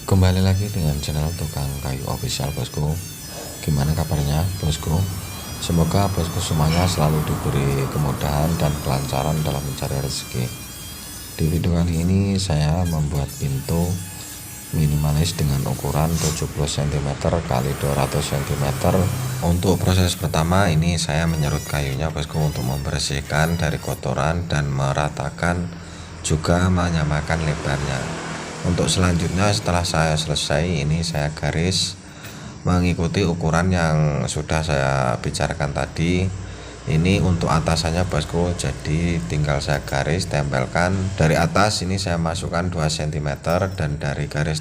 Kembali lagi dengan channel Tukang Kayu Official, bosku. Gimana kabarnya, bosku? Semoga bosku semuanya selalu diberi kemudahan dan kelancaran dalam mencari rezeki. Di video kali ini saya membuat pintu minimalis dengan ukuran 70 cm x 200 cm. Untuk proses pertama ini saya menyerut kayunya, bosku, untuk membersihkan dari kotoran dan meratakan juga menyamakan lebarnya. Untuk selanjutnya setelah saya selesai ini saya garis mengikuti ukuran yang sudah saya bicarakan tadi. Ini untuk atasannya, bosku, jadi tinggal saya garis tempelkan. Dari atas ini saya masukkan 2 cm dan dari garis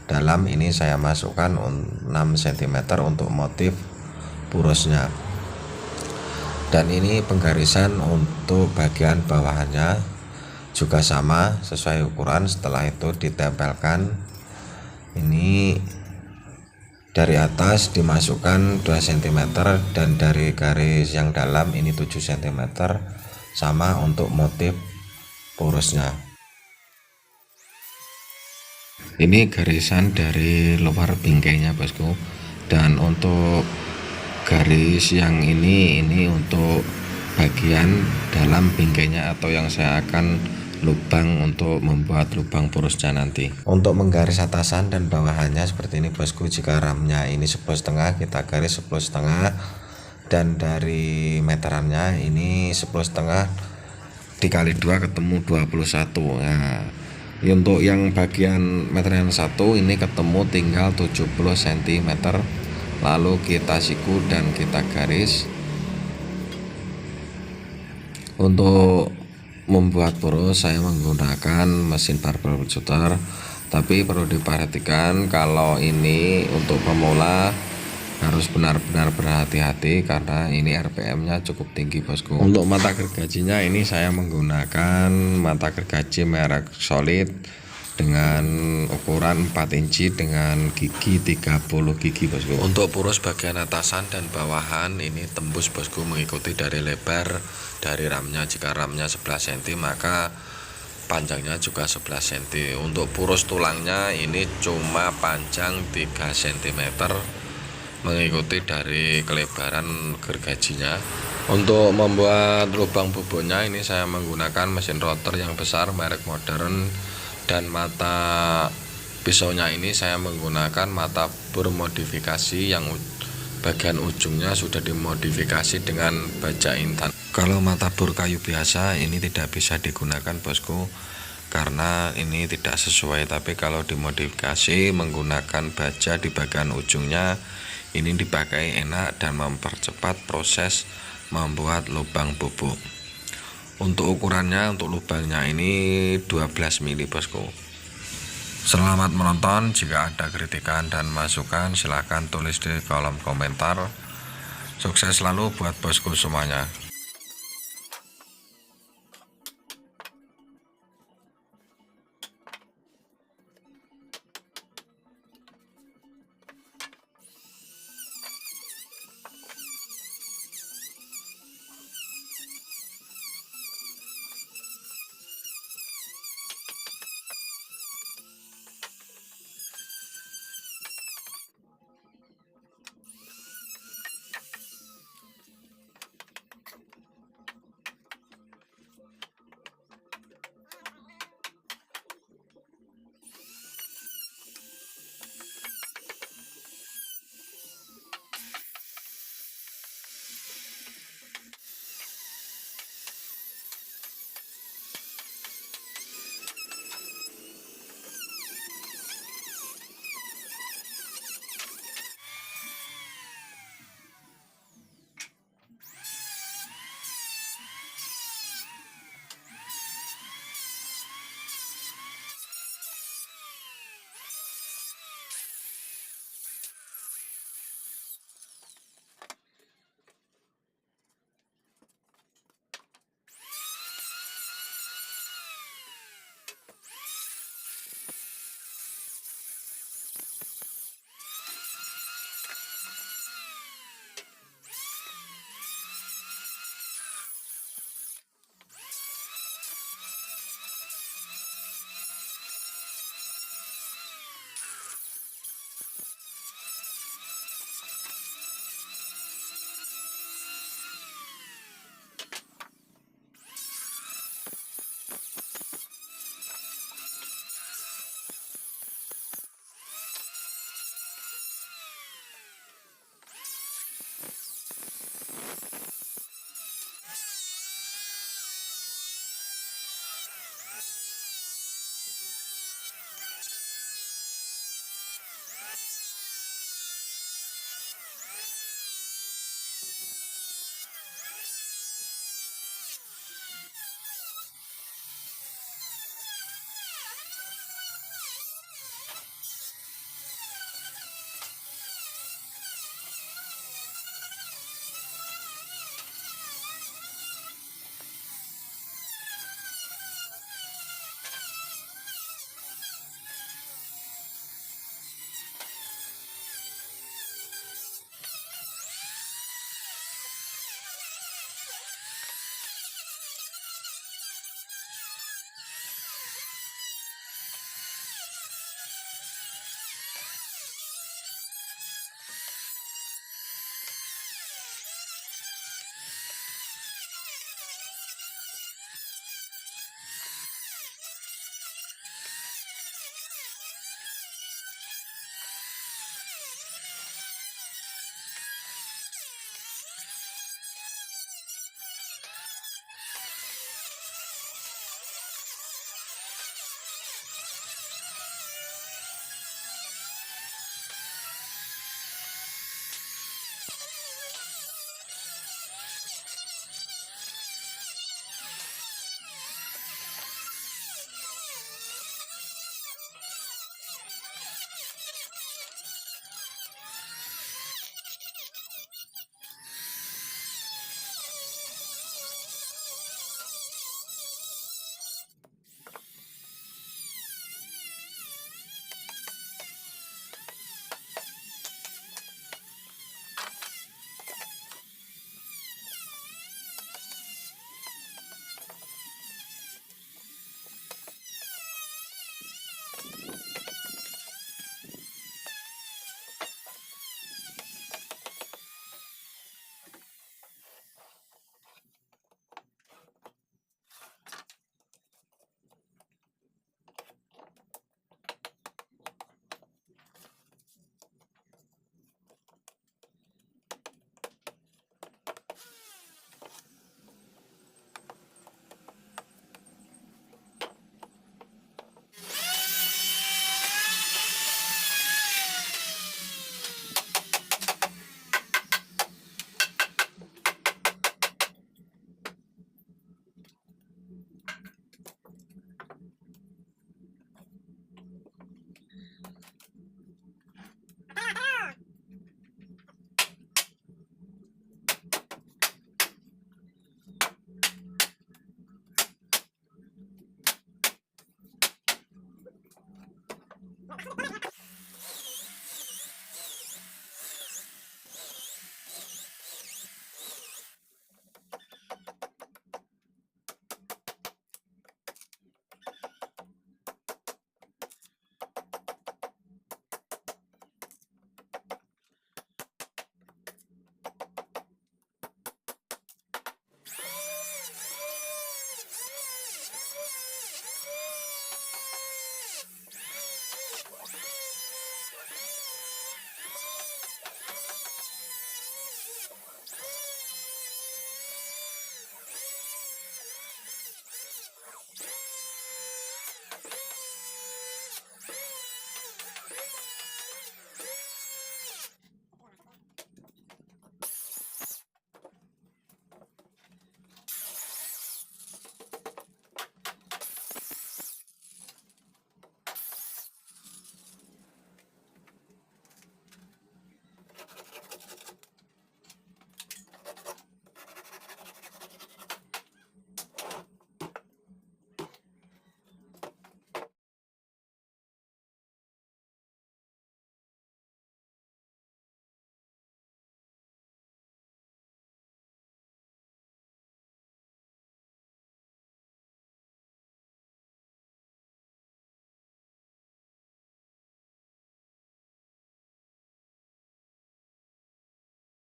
dalam ini saya masukkan 6 cm untuk motif purusnya. Dan ini penggarisan untuk bagian bawahannya juga sama sesuai ukuran. Setelah itu ditempelkan. Ini dari atas dimasukkan 2 cm dan dari garis yang dalam ini 7 cm, sama untuk motif purusnya. Ini garisan dari luar bingkainya, bosku. Dan untuk garis yang ini untuk bagian dalam bingkainya atau yang saya akan lubang untuk membuat lubang purusnya nanti. Untuk menggaris atasan dan bawahannya seperti ini, bosku. Jika ramnya ini 10,5, kita garis 10,5, dan dari meterannya ini 10,5 dikali 2 ketemu 21. Nah, untuk yang bagian meteran 1 ini ketemu tinggal 70 cm. Lalu kita siku dan kita garis. Untuk membuat purus saya menggunakan mesin barbel shooter, tapi perlu diperhatikan kalau ini untuk pemula harus benar-benar berhati-hati karena ini RPM nya cukup tinggi, bosku. Untuk mata gergajinya ini saya menggunakan mata gergaji merek Solid dengan ukuran 4 inci dengan gigi 30 gigi, bosku. Untuk purus bagian atasan dan bawahan ini tembus, bosku, mengikuti dari lebar dari ramnya. Jika ramnya 11 cm maka panjangnya juga 11 cm. Untuk purus tulangnya ini cuma panjang 3 cm mengikuti dari kelebaran gergajinya. Untuk membuat lubang bubuknya ini saya menggunakan mesin rotor yang besar merek modern, dan mata pisaunya ini saya menggunakan mata bor modifikasi yang bagian ujungnya sudah dimodifikasi dengan baja intan. Kalau mata bor kayu biasa ini tidak bisa digunakan, bosku, karena ini tidak sesuai. Tapi kalau dimodifikasi menggunakan baja di bagian ujungnya ini dipakai enak dan mempercepat proses membuat lubang bubuk. Untuk ukurannya, untuk lubangnya ini 12 mili, bosku. Selamat menonton. Jika ada kritikan dan masukan silahkan tulis di kolom komentar. Sukses selalu buat bosku semuanya.